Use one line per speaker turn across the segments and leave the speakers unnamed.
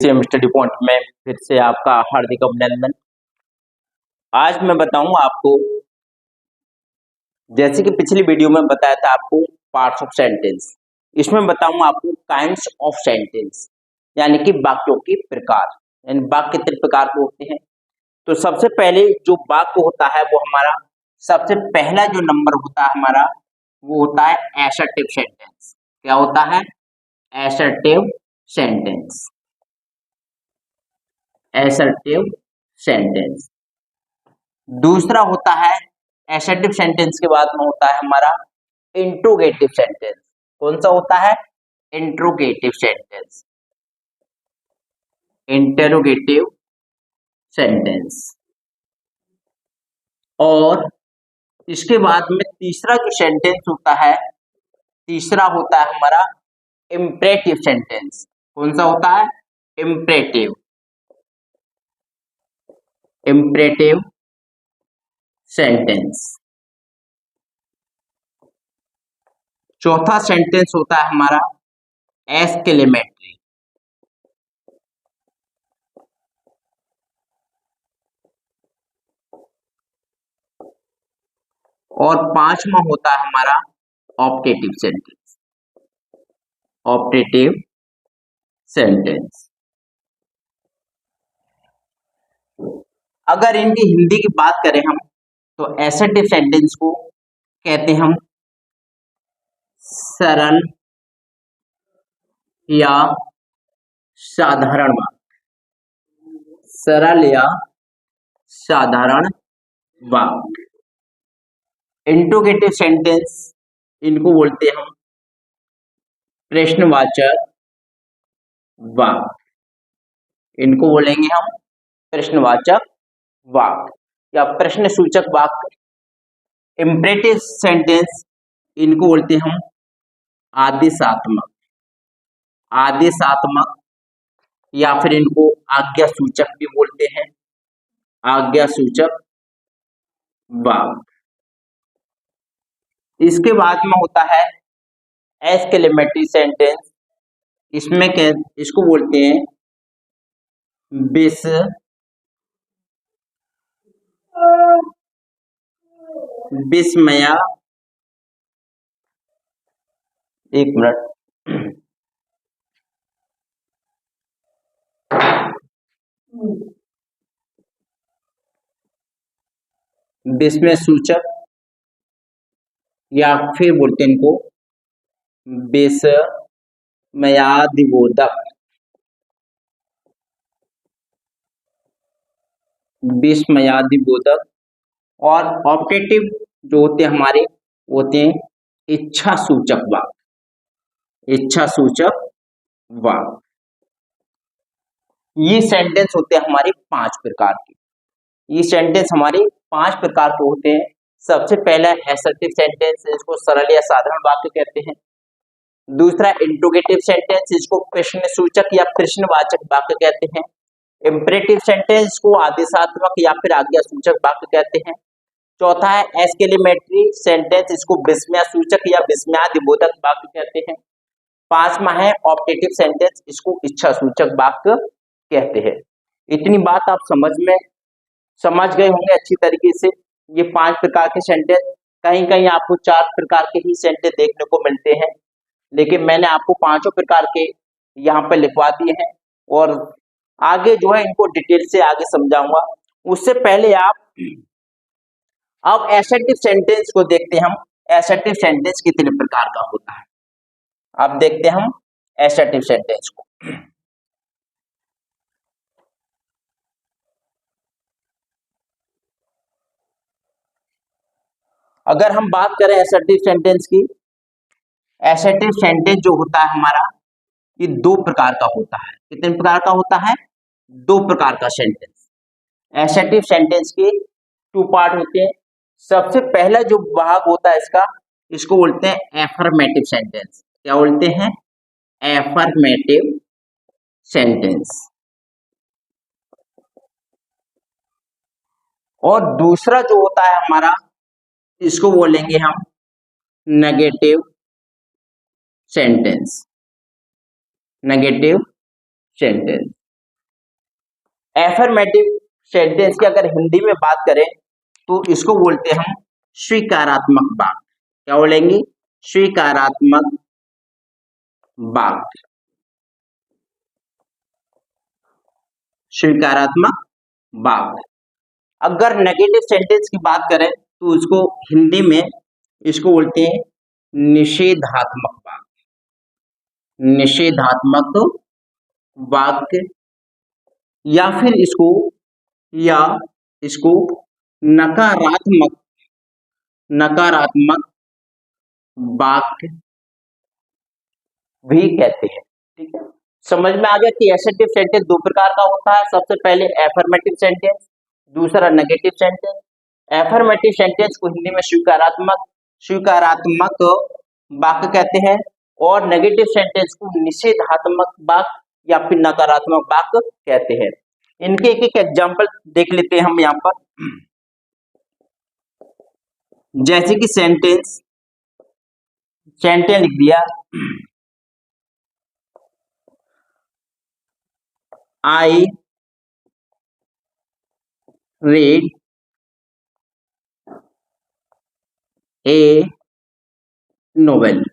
Same study point में फिर से आपका हार्दिक अभिनंदन। आज मैं बताऊंगा आपको, जैसे कि पिछली वीडियो में बताया था आपको पार्ट्स ऑफ सेंटेंस, इसमें बताऊंगा आपको काइंड्स ऑफ सेंटेंस, यानी कि वाक्यों के प्रकार। यानी वाक्य कितने प्रकार के होते हैं। तो सबसे पहले जो वाक्य होता है वो हमारा सबसे पहला जो नंबर होता है हमारा, वो होता है एसर्टिव सेंटेंस। क्या होता है? Assertive sentence. Assertive sentence. दूसरा होता है एसर्टिव सेंटेंस के बाद में होता है हमारा इंट्रोगेटिव सेंटेंस। कौन सा होता है? Interrogative sentence. Interrogative sentence. और इसके बाद में तीसरा जो सेंटेंस होता है, तीसरा होता है हमारा इम्परेटिव सेंटेंस। कौन सा होता है? इम्परेटिव। Imperative sentence. चौथा सेंटेंस होता है हमारा एक्सक्लेमेटरी। और पांचवा होता है हमारा ऑप्टेटिव सेंटेंस। Optative sentence. अगर इनकी हिंदी की बात करें हम, तो एसर्टिव सेंटेंस को कहते हैं हम सरल या साधारण वाक्य। सरल या साधारण वाक्य। इंट्रोगेटिव सेंटेंस इनको बोलते हैं हम प्रश्नवाचक वाक्य। इनको बोलेंगे हम प्रश्नवाचक वाक्य या प्रश्न सूचक वाक्य। इम्परेटिव सेंटेंस इनको बोलते हैं हम आदेशात्मक। आदेशात्मक या फिर इनको आज्ञा सूचक भी बोलते हैं। आज्ञा सूचक वाक्य। इसके बाद में होता है एक्सक्लेमेटरी सेंटेंस। इसमें इसको बोलते हैं विस्मया। एक मिनट। विस्मय सूचक या फिर बोलते हैं इनको विस्मयादिबोधक। विस्मयादिबोधक। और ऑप्टेटिव जो होते हैं हमारे, होते हैं इच्छा सूचक वाक्य। इच्छा सूचक वाक्य। ये सेंटेंस होते हैं हमारे 5 प्रकार के। ये सेंटेंस हमारे 5 प्रकार के होते हैं। सबसे पहला एसर्टिव सेंटेंस, इसको सरल या साधारण वाक्य कहते हैं। दूसरा इंट्रोगेटिव सेंटेंस, इसको प्रश्न सूचक या प्रश्नवाचक वाक्य कहते हैं। इम्परेटिव सेंटेंस को आदेशात्मक या फिर आज्ञा सूचक वाक्य कहते हैं। चौथा है एक्सक्लेमेटरी सेंटेंस, इसको विस्मय सूचक या विस्मयादिबोधक वाक्य कहते हैं। पांचवा है ऑप्टेटिव सेंटेंस, इसको इच्छा सूचक वाक्य कहते हैं। इतनी बात आप समझ गए होंगे अच्छी तरीके से। ये 5 प्रकार के सेंटेंस, कहीं कहीं आपको 4 प्रकार के ही सेंटेंस देखने को मिलते हैं, लेकिन मैंने आपको 5 प्रकार के यहाँ पर लिखवा दिए हैं। और आगे जो है इनको डिटेल से आगे समझाऊंगा। उससे पहले अब एसर्टिव सेंटेंस को देखते हैं हम। एसर्टिव सेंटेंस कितने प्रकार का होता है, अब देखते हैं हम एसर्टिव सेंटेंस को। अगर हम बात करें एसर्टिव सेंटेंस की, एसर्टिव सेंटेंस जो होता है हमारा, ये 2 प्रकार का होता है। कितने प्रकार का होता है? 2 प्रकार का सेंटेंस। एसर्टिव सेंटेंस के 2 पार्ट होते हैं। सबसे पहला जो भाग होता है इसका, इसको बोलते हैं एफर्मेटिव सेंटेंस। क्या बोलते हैं? Affirmative sentence. और दूसरा जो होता है हमारा, इसको बोलेंगे हम negative sentence. Negative sentence. Affirmative sentence की अगर हिंदी में बात करें तो इसको बोलते हैं हम स्वीकारात्मक वाक्य। क्या बोलेंगे? स्वीकारात्मक वाक्य। स्वीकारात्मक वाक्य। अगर नेगेटिव सेंटेंस की बात करें तो उसको हिंदी में इसको बोलते हैं निषेधात्मक वाक्य। निषेधात्मक वाक्य या फिर इसको नकारात्मक वाक्य भी कहते हैं। ठीक है, समझ में आ गया कि एसर्टिव सेंटेंस दो प्रकार का होता है। सबसे पहले एफर्मेटिव सेंटेंस, दूसरा नेगेटिव सेंटेंस। एफर्मेटिव सेंटेंस को हिंदी में स्वीकारात्मक वाक्य कहते हैं और नेगेटिव सेंटेंस को निषेधात्मक वाक्य या फिर नकारात्मक वाक्य कहते हैं। इनके एक एक एग्जाम्पल देख लेते हैं हम यहाँ पर। जैसे कि सेंटेंस लिख दिया, आई read a novel.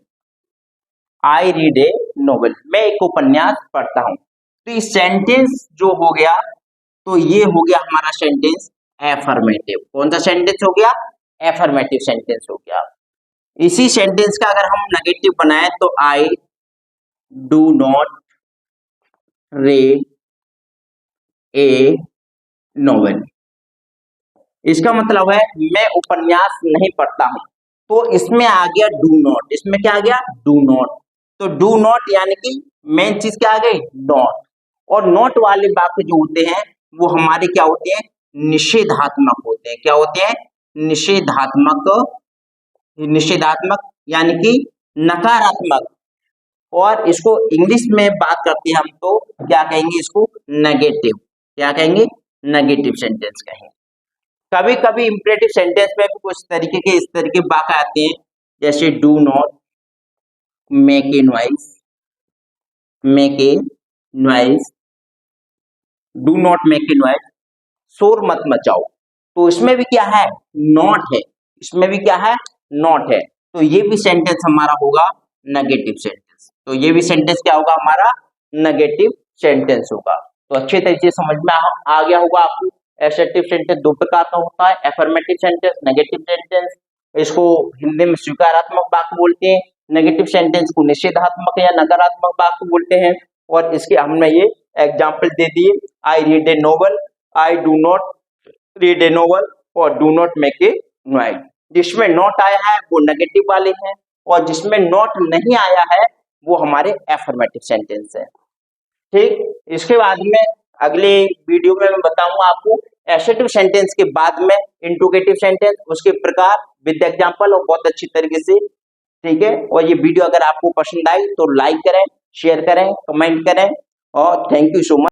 I read a novel, मैं एक उपन्यास पढ़ता हूं। तो ये सेंटेंस जो हो गया, तो ये हो गया हमारा सेंटेंस एफर्मेटिव। कौन सा सेंटेंस हो गया? एफर्मेटिव सेंटेंस हो गया। इसी सेंटेंस का अगर हम नेगेटिव बनाए तो आई do not read a novel. इसका मतलब है मैं उपन्यास नहीं पढ़ता हूं। तो इसमें आ गया डू नॉट। इसमें क्या आ गया? Do not. तो डू नॉट यानी कि मेन चीज क्या आ गई? नॉट। और नॉट वाले वाक्य जो होते हैं वो हमारे क्या होते हैं? निषेधात्मक होते हैं। क्या होते हैं? निषेधात्मक यानी कि नकारात्मक। और इसको इंग्लिश में बात करते हैं हम तो क्या कहेंगे? इसको नेगेटिव। क्या कहेंगे? नेगेटिव सेंटेंस कहेंगे। कभी कभी इंपरेटिव सेंटेंस में भी कुछ तरीके के इस तरीके वाक्य आते हैं, जैसे do not make a noise. Do not make a noise, शोर मत मचाओ। तो इसमें भी क्या है? नॉट है। इसमें भी क्या है? नॉट है। तो ये भी सेंटेंस हमारा होगा नेगेटिव सेंटेंस। तो ये भी सेंटेंस क्या होगा? हमारा नेगेटिव सेंटेंस होगा। तो अच्छे तरीके से समझ में आ गया होगा आपको। एसर्टिव सेंटेंस दो प्रकार का होता है, एफर्मेटिव सेंटेंस, नेगेटिव सेंटेंस। इसको हिंदी में स्वीकारात्मक वाक्य बोलते हैं, नेगेटिव सेंटेंस को निषेधात्मक या नकारात्मक वाक्य बोलते हैं। और इसके हमने ये एग्जाम्पल दे दिए, I read a novel, I do not read a novel और do not make a noise. जिसमें नॉट आया है वो नेगेटिव वाले हैं और जिसमें नॉट नहीं आया है वो हमारे एफर्मेटिव सेंटेंस है। ठीक, इसके बाद में अगले वीडियो में मैं बताऊंगा आपको एसर्टिव सेंटेंस के बाद में इंट्रोगेटिव सेंटेंस, उसके प्रकार विद एग्जांपल और बहुत अच्छी तरीके से। ठीक है, और ये वीडियो अगर आपको पसंद आई तो लाइक करें, शेयर करें, कमेंट करें और थैंक यू सो मच।